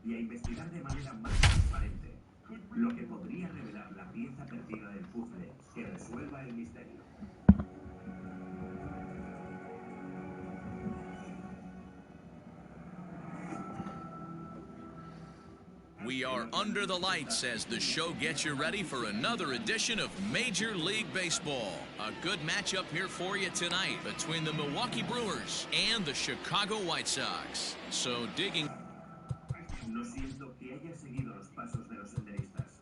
y a investigar de manera más transparente, lo que podría revelar la pieza perdida del puzzle que resuelva el misterio. We are under the lights as the show gets you ready for another edition of Major League Baseball. A good matchup here for you tonight between the Milwaukee Brewers and the Chicago White Sox. So digging... No siento que haya seguido los pasos de los senderistas,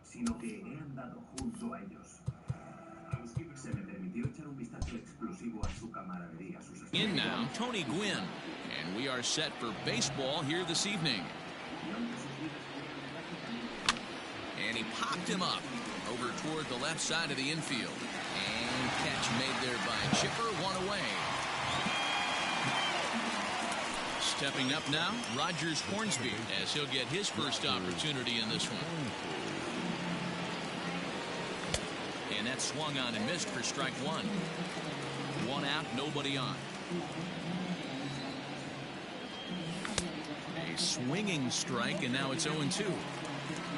sino que he andado junto a ellos. Se me permitió echar un vistazo explosivo a su camaradería, a sus... In now, Tony Gwynn, and we are set for baseball here this evening. And he popped him up over toward the left side of the infield. And catch made there by Chipper, one away. Stepping up now, Rogers Hornsby, as he'll get his first opportunity in this one. And that swung on and missed for strike one. One out, nobody on. A swinging strike, and now it's 0-2.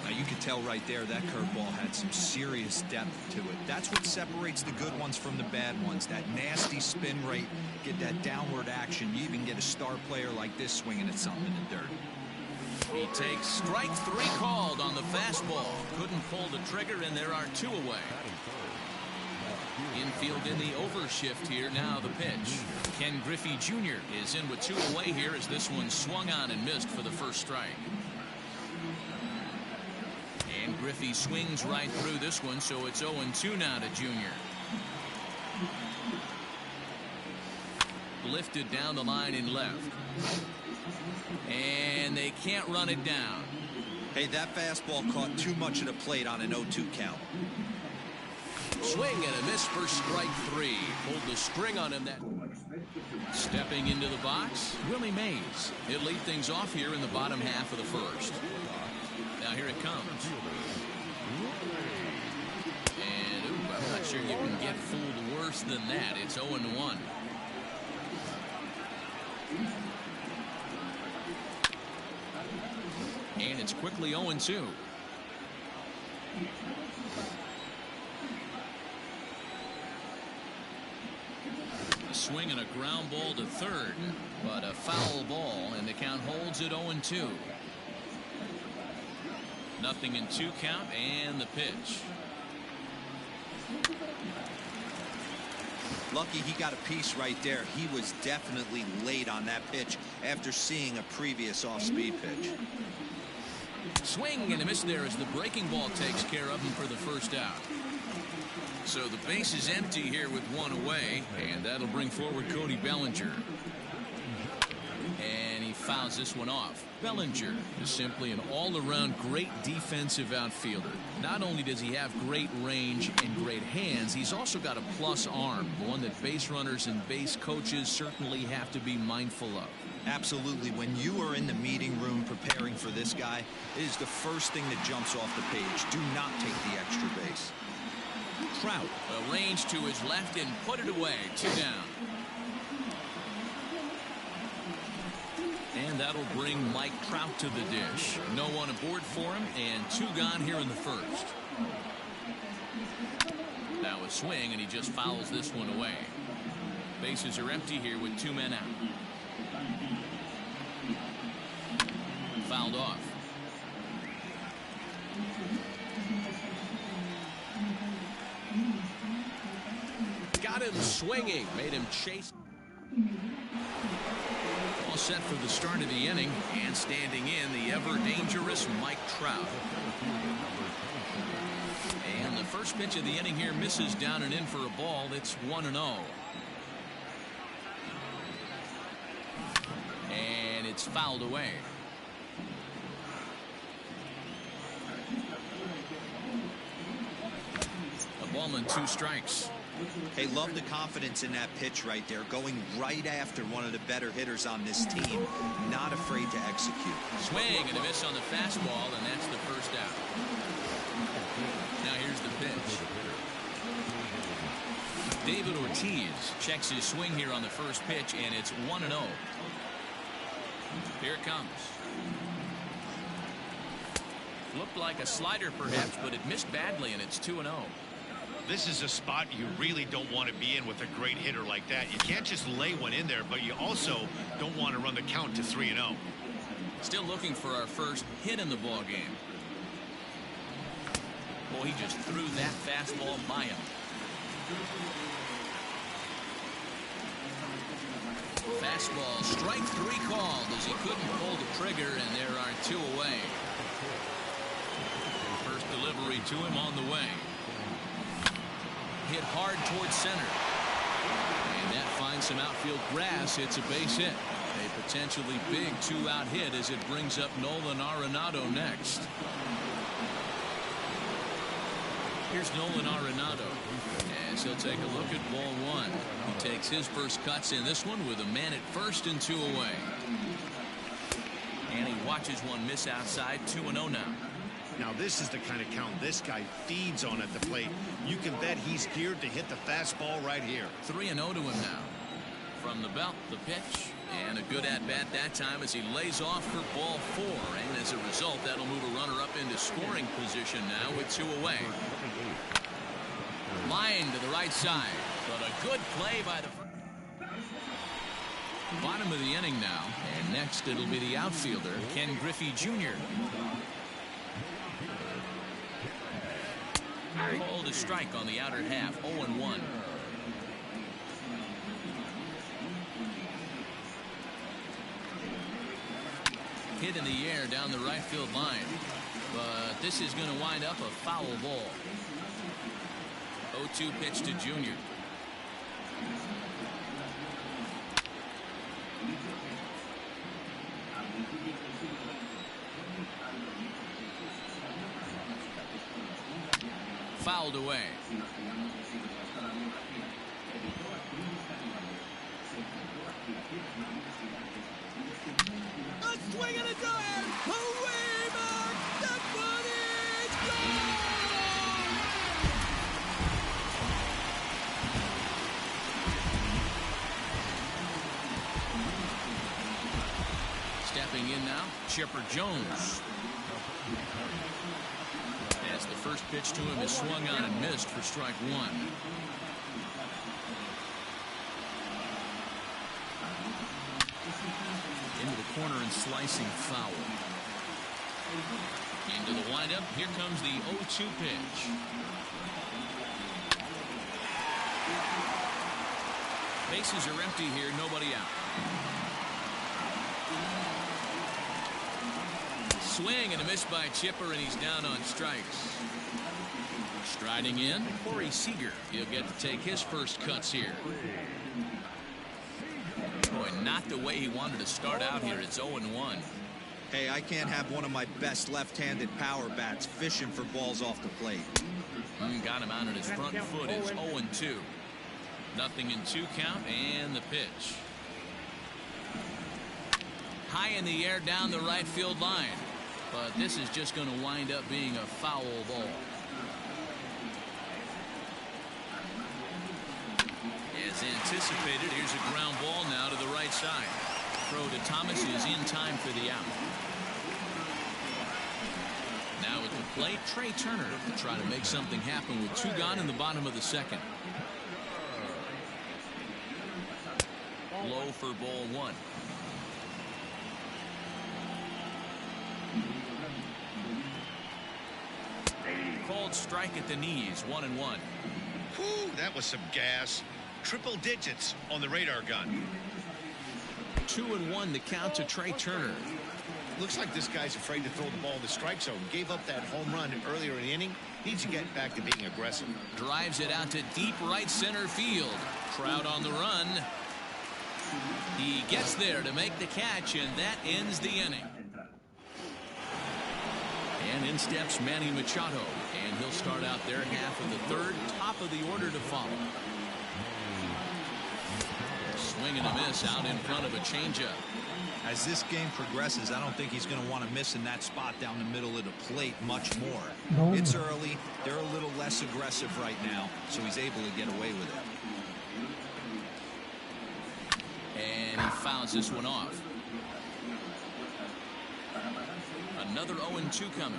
Now you can tell right there that curveball had some serious depth to it. That's what separates the good ones from the bad ones. That nasty spin rate, get that downward action. You even get a star player like this swinging at something in the dirt. He takes strike three called on the fastball. Couldn't pull the trigger, and there are two away. Infield in the overshift here. Now the pitch. Ken Griffey Jr. is in with two away here as this one swung on and missed for the first strike. And Griffey swings right through this one, so it's 0-2 now to Jr. Lifted down the line in left. And they can't run it down. Hey, that fastball caught too much of the plate on an 0-2 count. Swing and a miss for strike three. Pulled the string on him. That stepping into the box, Willie Mays. He'll lead things off here in the bottom half of the first. Now here it comes. And I'm not sure you can get fooled worse than that. It's 0-1. And it's quickly 0-2. A swing and a ground ball to third, but a foul ball, and the count holds at 0-2. Nothing in two count, and the pitch. Lucky he got a piece right there. He was definitely late on that pitch after seeing a previous off-speed pitch. Swing and a miss there as the breaking ball takes care of him for the first out. So the base is empty here with one away, and that'll bring forward Cody Bellinger. And he fouls this one off. Bellinger is simply an all-around great defensive outfielder. Not only does he have great range and great hands, he's also got a plus arm, one that base runners and base coaches certainly have to be mindful of. Absolutely. When you are in the meeting room preparing for this guy, it is the first thing that jumps off the page. Do not take the extra base. Trout, a range to his left and put it away. Two down. And that'll bring Mike Trout to the dish. No one aboard for him, and two gone here in the first. Now a swing, and he just fouls this one away. Bases are empty here with two men out. Fouled off. Got him swinging, made him chase. All set for the start of the inning, and standing in the ever dangerous Mike Trout. And the first pitch of the inning here misses down and in for a ball. It's 1-0. And it's fouled away. A ball and two strikes. Hey, love the confidence in that pitch right there, going right after one of the better hitters on this team, not afraid to execute. Swing and a miss on the fastball, and that's the first out. Now here's the pitch. David Ortiz checks his swing here on the first pitch, and it's 1-0. Here it comes. Looked like a slider perhaps, but it missed badly, and it's 2-0. This is a spot you really don't want to be in with a great hitter like that. You can't just lay one in there, but you also don't want to run the count to 3-0. Still looking for our first hit in the ball game. Boy, he just threw that fastball by him. Fastball, strike 3 called as he couldn't pull the trigger, and there are 2 away. First delivery to him on the way. Hit hard towards center. And that finds some outfield grass. It's a base hit. A potentially big 2-out hit as it brings up Nolan Arenado next. Here's Nolan Arenado as he'll take a look at ball 1. He takes his first cuts in this one with a man at first and 2 away. And he watches one miss outside. 2-0 now. Now this is the kind of count this guy feeds on at the plate. You can bet he's geared to hit the fastball right here. 3-0 to him now. From the belt, the pitch, and a good at-bat that time as he lays off for ball 4. And as a result, that'll move a runner up into scoring position now with 2 away. Line to the right side, but a good play by the bottom of the inning now. And next it'll be the outfielder, Ken Griffey Jr. Called a strike on the outer half. 0-1. Hit in the air down the right field line, but this is going to wind up a foul ball. 0-2 pitch to Junior. Fouled away. A swing and a drive. Away back. That one is gone. Stepping in now, Chipper Jones. As the first pitch to him is swung on and missed for strike 1. Into the corner and slicing foul. Into the windup. Here comes the 0-2 pitch. Bases are empty here, nobody out. Swing and a miss by Chipper, and he's down on strikes. Striding in, Corey Seager. He'll get to take his first cuts here. Boy, not the way he wanted to start out here. It's 0-1. Hey, I can't have one of my best left-handed power bats fishing for balls off the plate. Got him out on his front foot. It's 0-2. Nothing in 2 count, and the pitch. High in the air down the right field line. But this is just going to wind up being a foul ball. As anticipated, here's a ground ball now to the right side. Throw to Thomas is in time for the out. Now at the plate, Trey Turner to try to make something happen with 2 gone in the bottom of the 2nd. Low for ball 1. Called strike at the knees. 1-1. Whew, that was some gas. Triple digits on the radar gun. 2-1 the count to Trey Turner. Looks like this guy's afraid to throw the ball in the strike zone. Gave up that home run earlier in the inning. Needs to get back to being aggressive. Drives it out to deep right center field. Crowd on the run. He gets there to make the catch, and that ends the inning. And in steps Manny Machado, and he'll start out their half of the 3rd, top of the order to follow. Swing and a miss out in front of a changeup. As this game progresses, I don't think he's going to want to miss in that spot down the middle of the plate much more. No. It's early. They're a little less aggressive right now, so he's able to get away with it. And he fouls this one off. Another 0-2 coming.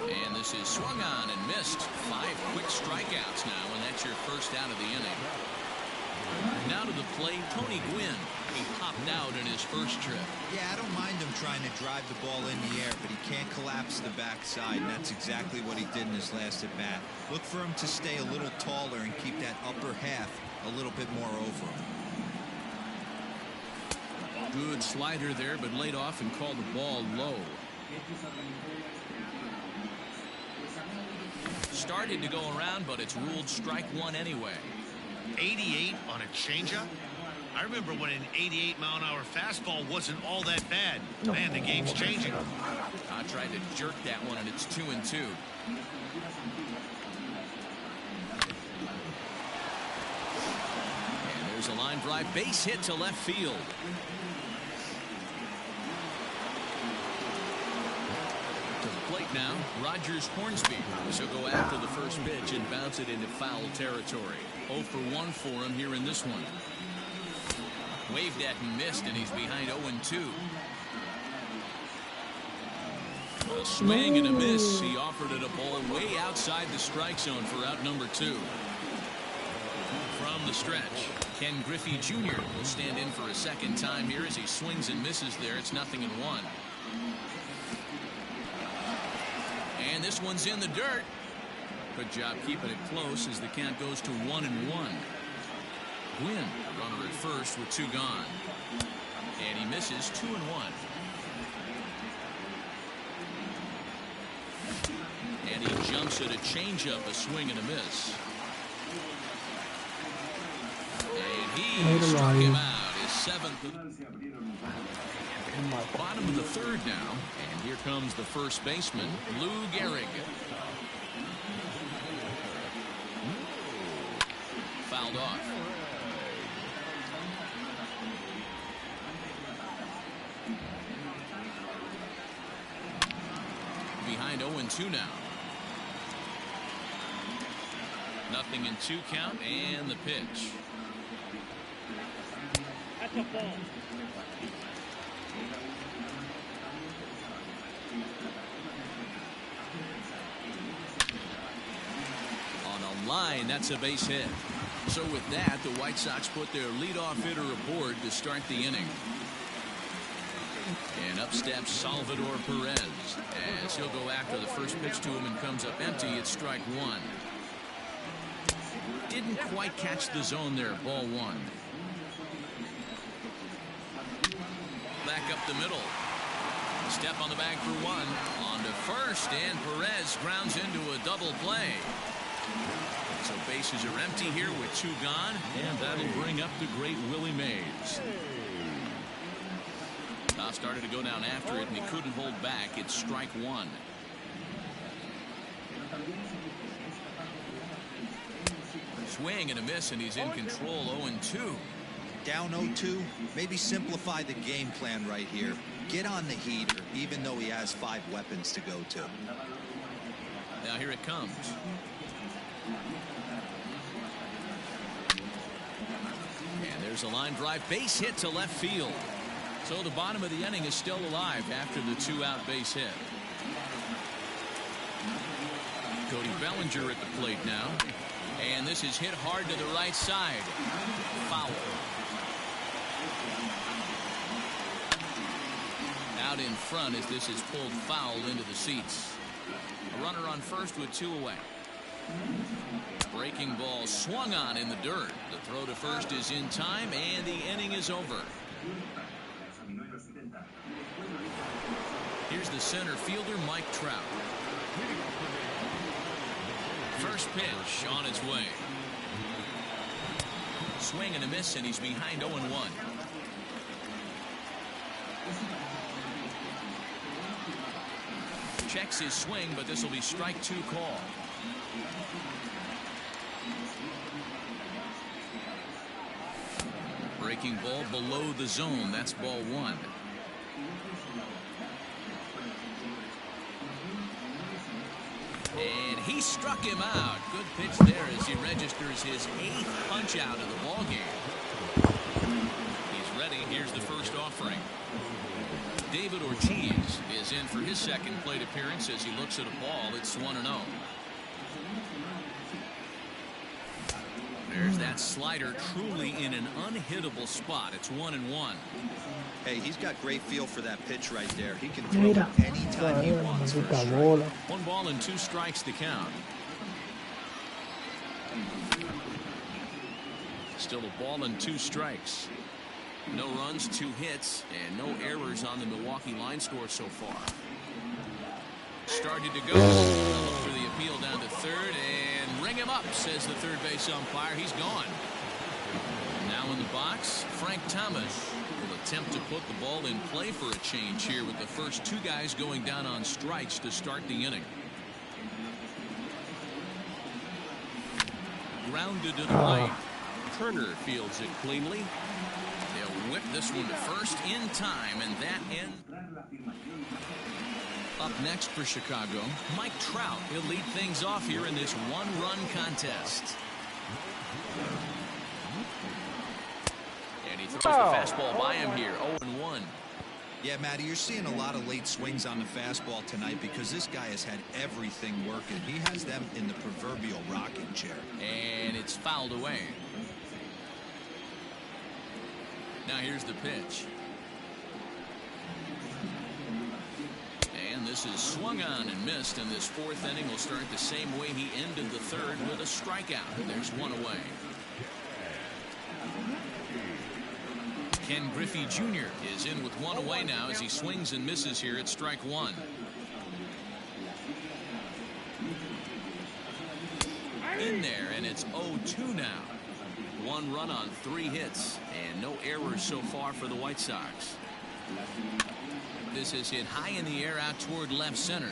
And this is swung on and missed. 5 quick strikeouts now, and that's your first out of the inning. Now to the plate, Tony Gwynn. He popped out in his first trip. Yeah, I don't mind him trying to drive the ball in the air, but he can't collapse the backside, and that's exactly what he did in his last at-bat. Look for him to stay a little taller and keep that upper half a little bit more over him. Good slider there, but laid off and called the ball low. Started to go around, but it's ruled strike one anyway. 88 on a changeup? I remember when an 88-mile-an-hour fastball wasn't all that bad. Man, the game's changing. I tried to jerk that one, and it's 2-2. And there's a line drive, base hit to left field. To the plate now, Rogers Hornsby. He'll go after the first pitch and bounce it into foul territory. 0 for 1 for him here in this one. Waved at and missed, and he's behind 0-2. A swing and a miss. He offered it a ball way outside the strike zone for out number 2. From the stretch, Ken Griffey Jr. will stand in for a second time here as he swings and misses there. It's 0-1. And this one's in the dirt. Good job keeping it close as the count goes to 1-1. Gwynn, runner at first with 2 gone. And he misses 2-1. And he jumps at a changeup, a swing and a miss. And he struck him out. His 7th. Bottom of the 3rd now. And here comes the first baseman, Lou Gehrig. Fouled off. Behind 0-2 now. 0-2 count and the pitch. That's a ball. On a line, that's a base hit. So with that, the White Sox put their leadoff hitter aboard to start the inning. And up steps Salvador Perez as he'll go after the first pitch to him and comes up empty. It's strike 1. Didn't quite catch the zone there. Ball 1. Back up the middle. Step on the bag for 1. On to first, and Perez grounds into a double play. So bases are empty here with 2 gone, and that'll bring up the great Willie Mays. Started to go down after it, and he couldn't hold back. It's strike 1. Swing and a miss, and he's in control. 0-2. Down 0-2. Maybe simplify the game plan right here. Get on the heater, even though he has 5 weapons to go to. Now here it comes. And there's a line drive, base hit to left field. So the bottom of the inning is still alive after the 2-out base hit. Cody Bellinger at the plate now. And this is hit hard to the right side. Foul. Out in front as this is pulled foul into the seats. A runner on first with 2 away. Breaking ball swung on in the dirt. The throw to first is in time, and the inning is over. Here's the center fielder, Mike Trout. First pitch on its way. Swing and a miss, and he's behind 0-1. Checks his swing, but this will be strike 2 call. Breaking ball below the zone. That's ball 1. And he struck him out. Good pitch there as he registers his 8th punch out of the ball game. He's ready. Here's the first offering. David Ortiz is in for his second plate appearance as he looks at a ball. It's 1-0. There's that slider, truly in an unhittable spot. It's 1-1. Hey, he's got great feel for that pitch right there. He can throw it anytime he wants for a strike. 1 ball and 2 strikes to count. Still a ball and 2 strikes. No runs, 2 hits, and no errors on the Milwaukee line score so far. Started to go. Look for the appeal down to third, and ring him up, says the third base umpire. He's gone. Now in the box, Frank Thomas will attempt to put the ball in play for a change here with the first 2 guys going down on strikes to start the inning. Grounded to the right. Turner fields it cleanly. They'll whip this one to first in time, and that ends. Up next for Chicago, Mike Trout. He'll lead things off here in this 1-run contest. And he throws the fastball by him here, 0-1. Yeah, Matty, you're seeing a lot of late swings on the fastball tonight because this guy has had everything working. He has them in the proverbial rocking chair. And it's fouled away. Now here's the pitch. And this is swung on and missed, and this 4th inning will start the same way he ended the 3rd with a strikeout. There's 1 away. Ken Griffey Jr. is in with 1 away now as he swings and misses here at strike 1. In there, and it's 0-2 now. 1 run on 3 hits, and no errors so far for the White Sox. This is hit high in the air out toward left center.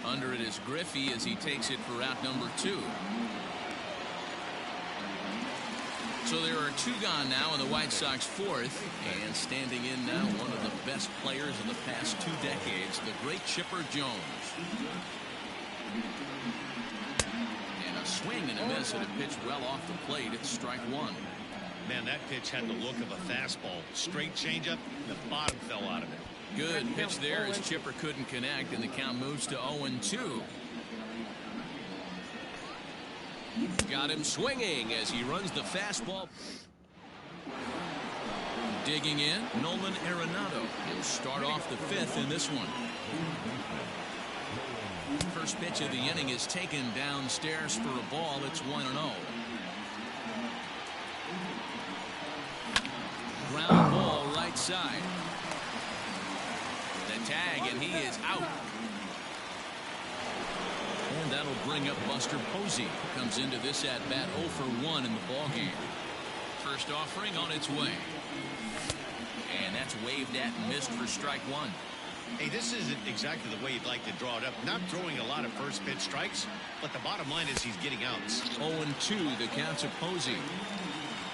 Under it is Griffey as he takes it for out number 2. So there are 2 gone now in the White Sox 4th, and standing in now one of the best players of the past 2 decades, the great Chipper Jones. And a swing and a miss, and a pitch well off the plate. It's strike 1. Man, that pitch had the look of a fastball. Straight changeup, the bottom fell out of it. Good pitch there as Chipper couldn't connect, and the count moves to 0-2. Got him swinging as he runs the fastball. Digging in, Nolan Arenado. He'll start off the 5th in this one. First pitch of the inning is taken downstairs for a ball. It's 1-0. Ground ball right side. The tag, and he is out. And that'll bring up Buster Posey, who comes into this at bat 0 for 1 in the ballgame. First offering on its way. And that's waved at and missed for strike 1. Hey, this isn't exactly the way you'd like to draw it up. Not throwing a lot of first pitch strikes, but the bottom line is he's getting outs. 0-2, the count to Posey.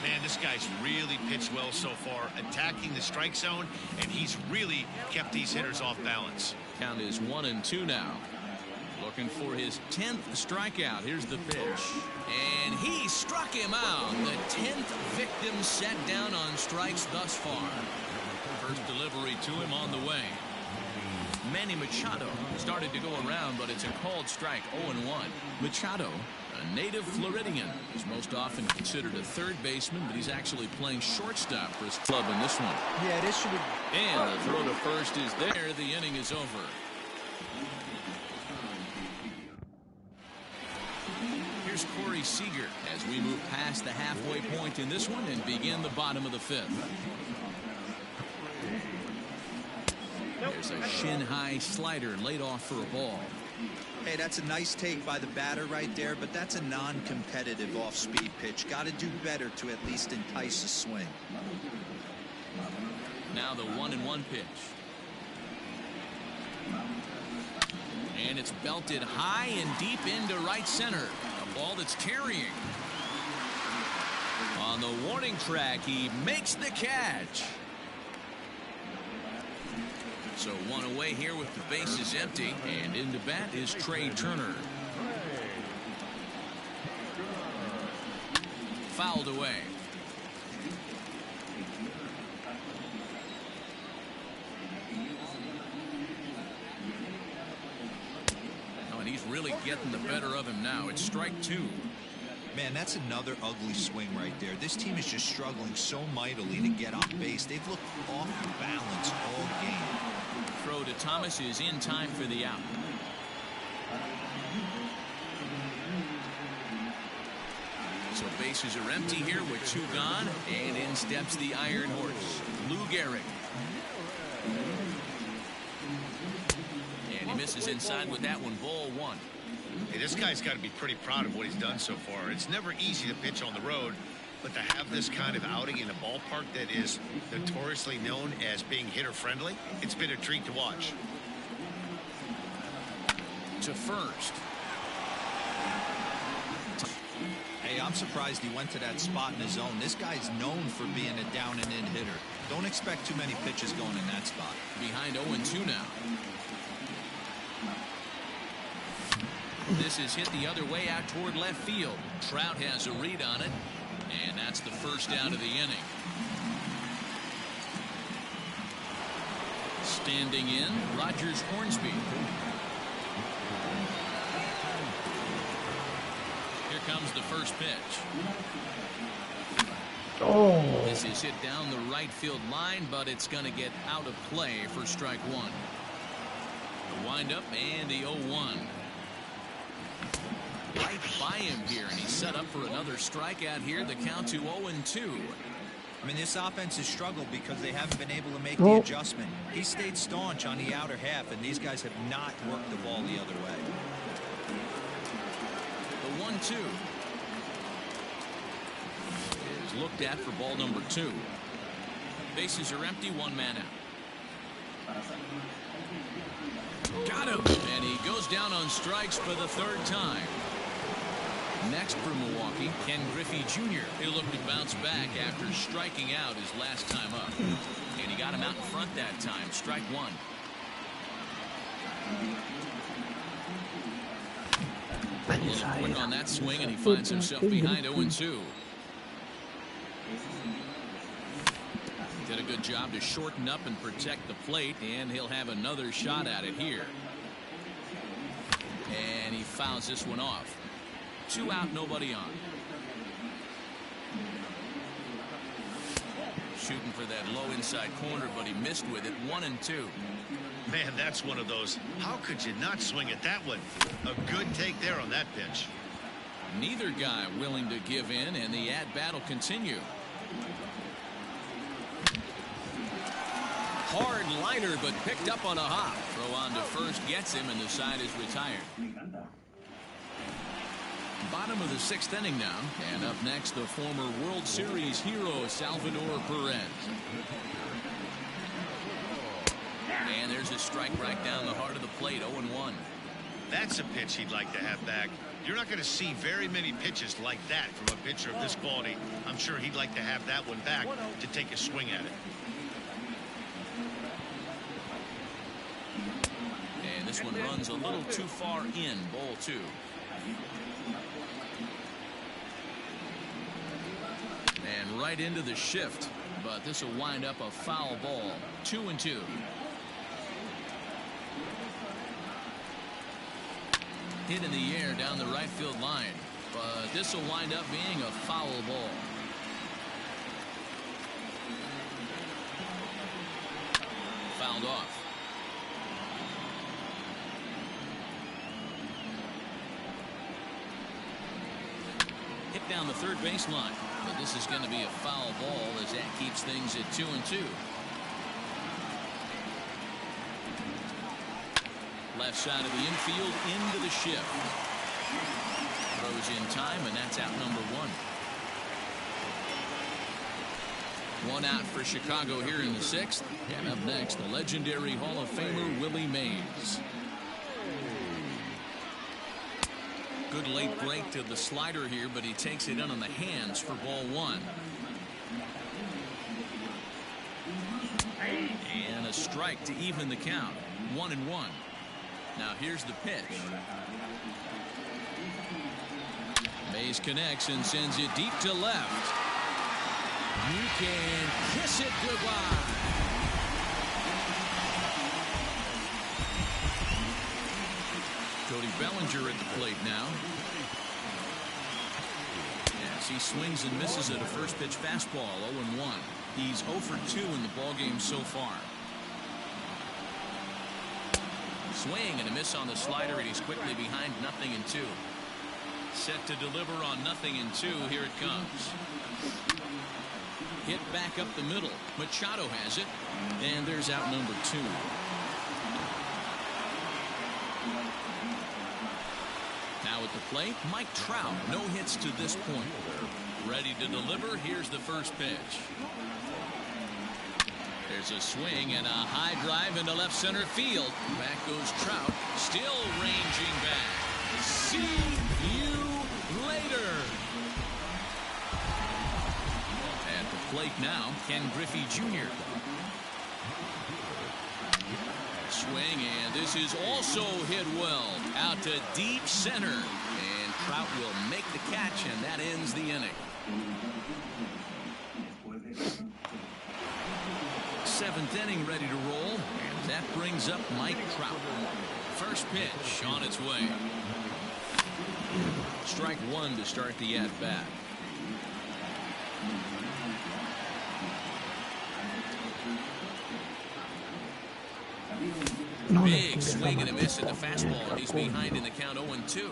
Man, this guy's really pitched well so far, attacking the strike zone, and he's really kept these hitters off balance. Count is 1-2 now. Looking for his 10th strikeout. Here's the pitch. And he struck him out. The 10th victim set down on strikes thus far. First delivery to him on the way. Manny Machado started to go around, but it's a called strike, 0-1. Machado, a native Floridian, is most often considered a third baseman, but he's actually playing shortstop for his club in this one. Yeah, this should be. And the throw to first is there. The inning is over. Here's Corey Seager as we move past the halfway point in this one and begin the bottom of the 5th. There's a shin-high slider laid off for a ball. Hey, that's a nice take by the batter right there, but that's a non-competitive off-speed pitch. Got to do better to at least entice a swing. Now the 1-1 pitch. And it's belted high and deep into right center. A ball that's carrying. On the warning track, he makes the catch. So 1 away here with the bases empty, and into bat is Trey Turner. Fouled away. getting the better of him now. It's strike 2. Man, that's another ugly swing right there. This team is just struggling so mightily to get on base. They've looked off balance all game. Throw to Thomas is in time for the out. So bases are empty here with 2 gone, and in steps the Iron Horse, Lou Gehrig. And he misses inside with that one, ball 1. Hey, this guy's got to be pretty proud of what he's done so far. It's never easy to pitch on the road, but to have this kind of outing in a ballpark that is notoriously known as being hitter-friendly, it's been a treat to watch. To first. Hey, I'm surprised he went to that spot in his zone. This guy's known for being a down-and-in hitter. Don't expect too many pitches going in that spot. Behind 0-2 now. This is hit the other way out toward left field. Trout has a read on it, and that's the first out of the inning. Standing in, Rogers Hornsby. Here comes the first pitch. Oh. This is hit down the right field line, but it's going to get out of play for strike 1. The windup and the 0-1. Right by him here, and he's set up for another strikeout here. The count to 0-2. I mean, this offense has struggled because they haven't been able to make the adjustment. He stayed staunch on the outer half, and these guys have not worked the ball the other way. The 1-2 is looked at for ball number 2. Bases are empty, 1 man out. Got him, and he goes down on strikes for the 3rd time. Next for Milwaukee, Ken Griffey Jr. He'll look to bounce back after striking out his last time up. And he got him out in front that time. Strike 1. A little quick on that swing, and he finds himself behind 0-2. Did a good job to shorten up and protect the plate, and he'll have another shot at it here. And he fouls this one off. 2 out, nobody on. Shooting for that low inside corner, but he missed with it. 1-2. Man, that's one of those. How could you not swing at that one? A good take there on that pitch. Neither guy willing to give in, and the at-bat will continue. Hard liner, but picked up on a hop. Throw on to first gets him, and the side is retired. Bottom of the 6th inning now, and up next the former World Series hero Salvador Perez. And there's a strike right down the heart of the plate. 0-1. That's a pitch he'd like to have back. You're not going to see very many pitches like that from a pitcher of this quality. I'm sure he'd like to have that one back to take a swing at it. And this one runs a little too far in. Ball 2. And right into the shift, but this will wind up a foul ball. 2-2. Hit in the air down the right field line, but this will wind up being a foul ball. Fouled off. Hit down the third baseline, but this is going to be a foul ball as that keeps things at 2-2. Left side of the infield into the shift. Throws in time, and that's out number 1. 1 out for Chicago here in the 6th. And up next, the legendary Hall of Famer Willie Mays. Good late break to the slider here, but he takes it in on the hands for ball 1. And a strike to even the count. 1-1. Now here's the pitch. Mays connects and sends it deep to left. You can kiss it goodbye. Cody Bellinger at the plate now. As he swings and misses at a first pitch fastball, 0-1. He's 0 for 2 in the ballgame so far. Swing and a miss on the slider, and he's quickly behind 0-2. Set to deliver on 0-2. Here it comes. Hit back up the middle. Machado has it, and there's out number 2. Now at the plate, Mike Trout. No hits to this point. Ready to deliver. Here's the first pitch. There's a swing and a high drive into left center field. Back goes Trout, still ranging back. See you later. At the plate now, Ken Griffey Jr. Swing, and this is also hit well out to deep center, and Trout will make the catch, and that ends the inning. 7th inning ready to roll, and that brings up Mike Trout. First pitch on its way. Strike 1 to start the at-bat. Big swing and a miss at the fastball, and he's behind in the count 0-2.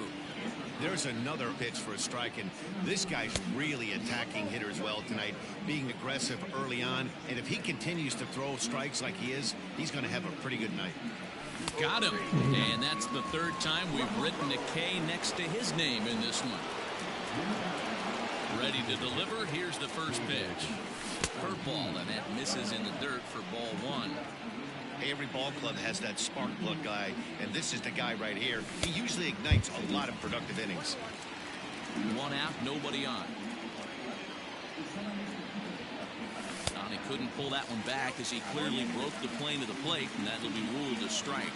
There's another pitch for a strike, and this guy's really attacking hitters well tonight, being aggressive early on, and if he continues to throw strikes like he is, he's going to have a pretty good night. Got him, and that's the 3rd time we've written a K next to his name in this one. Ready to deliver. Here's the first pitch. Curveball, and that misses in the dirt for ball 1. Every ball club has that spark plug guy, and this is the guy right here. He usually ignites a lot of productive innings. 1 out, nobody on. He couldn't pull that one back as he clearly broke the plane of the plate, and that'll be ruled a strike.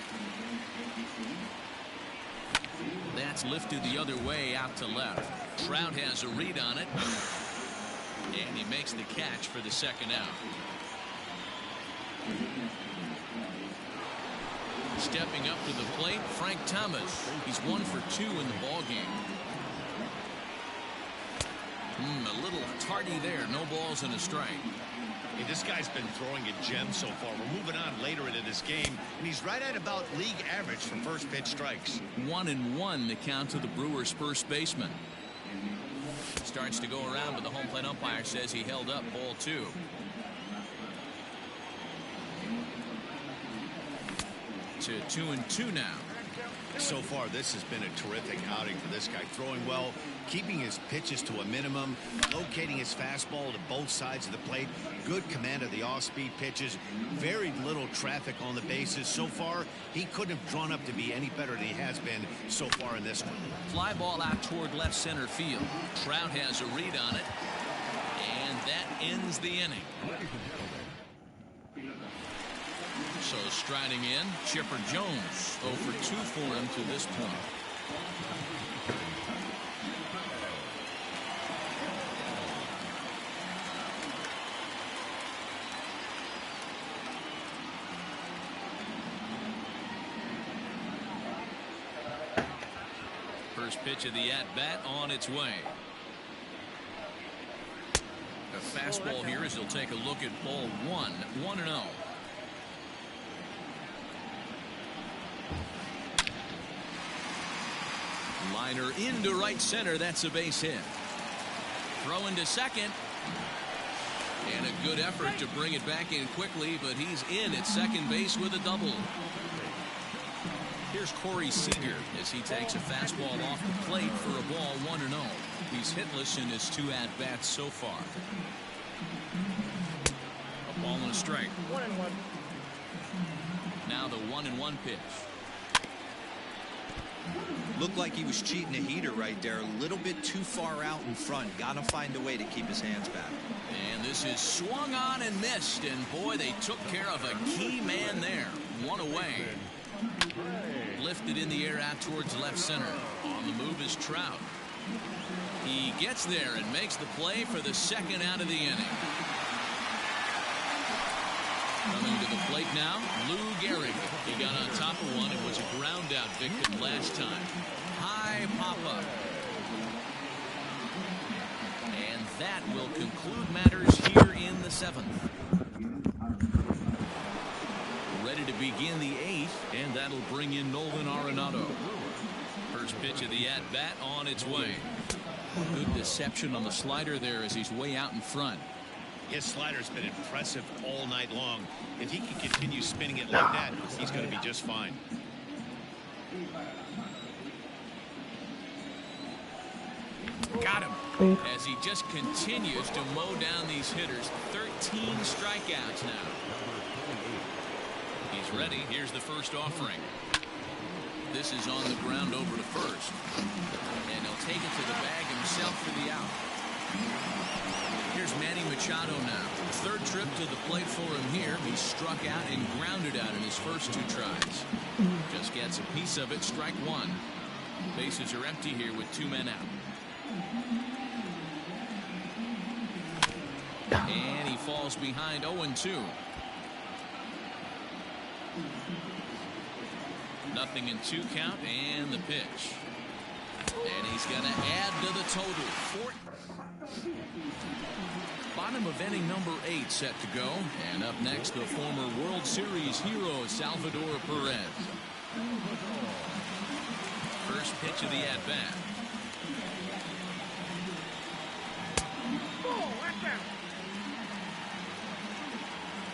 That's lifted the other way out to left. Trout has a read on it, and he makes the catch for the 2nd out. Stepping up to the plate, Frank Thomas. He's 1 for 2 in the ballgame. A little tardy there. No balls and a strike. Hey, this guy's been throwing a gem so far. We're moving on later into this game, and he's right at about league average for first pitch strikes. 1-1 the count to the Brewers' first baseman. Starts to go around, but the home plate umpire says he held up ball 2. To 2-2 now. So far, this has been a terrific outing for this guy. Throwing well, keeping his pitches to a minimum, locating his fastball to both sides of the plate, good command of the off-speed pitches, very little traffic on the bases. So far, he couldn't have drawn up to be any better than he has been so far in this one. Fly ball out toward left center field. Trout has a read on it, and that ends the inning. So striding in, Chipper Jones, 0 for 2 for him to this point. First pitch of the at-bat on its way. A fastball here as he'll take a look at ball 1, 1-0. Liner into right center. That's a base hit. Throw into second. And a good effort to bring it back in quickly, but he's in at second base with a double. Here's Corey Seager as he takes a fastball off the plate for a ball 1-0. He's hitless in his 2 at-bats so far. A ball and a strike. 1-1. Now the 1-1 pitch. Looked like he was cheating a heater right there. A little bit too far out in front. Got to find a way to keep his hands back. And this is swung on and missed. And boy, they took care of a key man there. 1 away. Lifted in the air out towards left center. On the move is Trout. He gets there and makes the play for the 2nd out of the inning. Coming to the Plate now, Lou Gehrig. He got on top of one and was a ground out victim last time. High pop-up. And that will conclude matters here in the 7th. Ready to begin the 8th, and that'll bring in Nolan Arenado. First pitch of the at-bat on its way. Good deception on the slider there as he's way out in front. His slider's been impressive all night long. If he can continue spinning it like that, he's going to be just fine. Got him. As he just continues to mow down these hitters. 13 strikeouts now. He's ready. Here's the first offering. This is on the ground over to first. And he'll take it to the bag himself for the out. Here's Manny Machado now. Third trip to the plate for him here. He struck out and grounded out in his first 2 tries. Just gets a piece of it. Strike 1. Bases are empty here with 2 men out. And he falls behind 0-2. Nothing in 2 count and the pitch. And he's going to add to the total. Bottom of inning number 8 set to go. And up next, the former World Series hero, Salvador Perez. First pitch of the at-bat.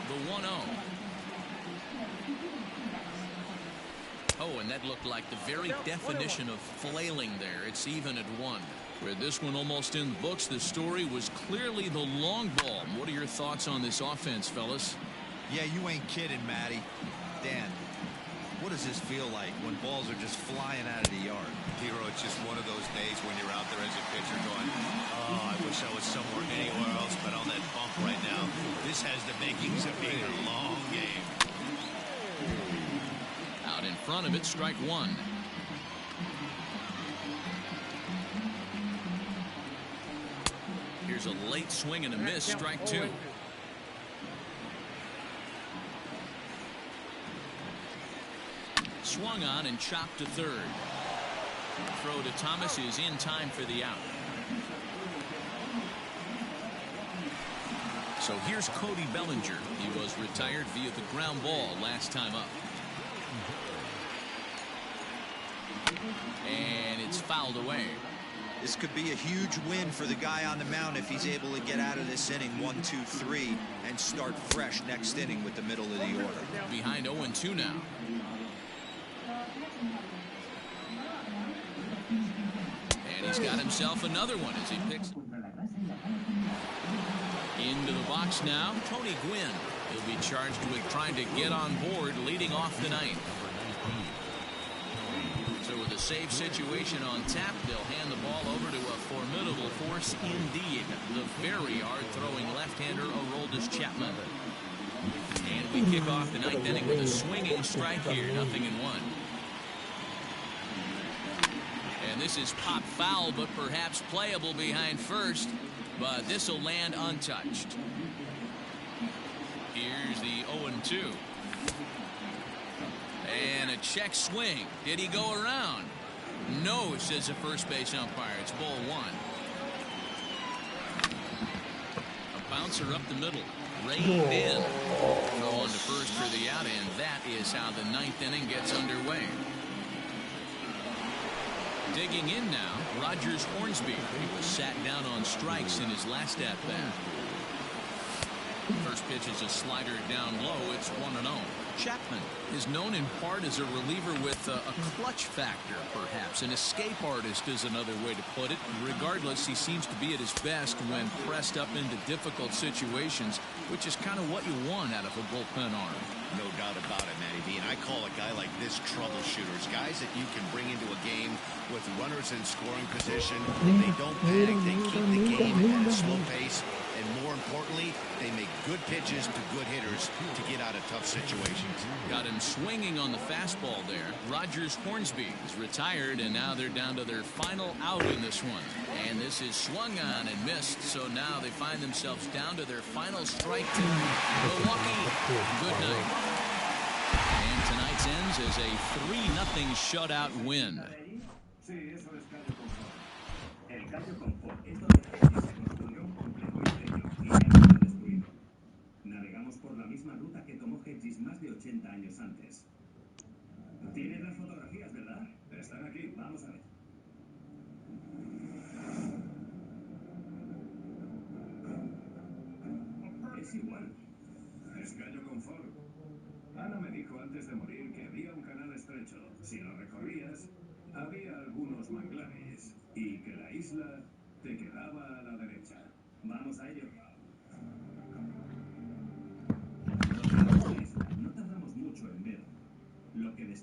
The 1-0. Oh, and that looked like the very definition of flailing there. It's even at 1. Where this one almost in the books, the story was clearly the long ball. What are your thoughts on this offense, fellas? Yeah, you ain't kidding, Matty. Dan, what does this feel like when balls are just flying out of the yard? Hero, it's just one of those days when you're out there as a pitcher going, oh, I wish I was somewhere anywhere else, but on that bump right now, this has the makings of being a long game. Out in front of it, strike 1. Here's a late swing and a miss, strike 2. Swung on and chopped to third. Throw to Thomas is in time for the out. So here's Cody Bellinger. He was retired via the ground ball last time up. And it's fouled away. This could be a huge win for the guy on the mound if he's able to get out of this inning 1, 2, 3 and start fresh next inning with the middle of the order. Behind 0-2 now. And he's got himself another one as he picks into the box now. Tony Gwynn. He'll be charged with trying to get on board leading off the ninth. So with a save situation on tap, they'll hand the ball over to a formidable force indeed. The very hard-throwing left-hander, Aroldis Chapman. And we kick off the ninth inning with a swinging strike here, 0-1. And this is pop foul, but perhaps playable behind first. But this will land untouched. Here's the 0-2. And a check swing. Did he go around? No, says the first base umpire. It's ball 1. A bouncer up the middle. Reined in. Throw on to first for the out, and that is how the ninth inning gets underway. Digging in now, Rogers Hornsby. He was sat down on strikes in his last at-bat. First pitch is a slider down low. It's 1-0. Chapman is known in part as a reliever with a clutch factor, perhaps. An escape artist is another way to put it. Regardless, he seems to be at his best when pressed up into difficult situations, which is kind of what you want out of a bullpen arm. No doubt about it, Matty V. And I call a guy like this troubleshooters. Guys that you can bring into a game with runners in scoring position. They don't panic. They keep the game at a slow pace. And more importantly, they make good pitches to good hitters to get out of tough situations. Got him swinging on the fastball there. Rogers Hornsby is retired, and now they're down to their final out in this one. And this is swung on and missed, so now they find themselves down to their final strike. Milwaukee, good night. And tonight's ends as a 3-0 shutout win. Sí, eso es Cayo Confort. El Cayo Confort es donde se construyó un complejo isleño y ya está destruido. Navegamos por la misma ruta que tomó Hedges más de 80 años antes. Tienes las fotografías, ¿verdad? Están aquí, vamos a ver. Es igual. Es Cayo Confort. Ana me dijo antes de morir que había un canal estrecho. Si lo recorrías, había algunos manglares y que la isla te quedaba a la derecha. Vamos a ello. No tardamos mucho en ver lo que después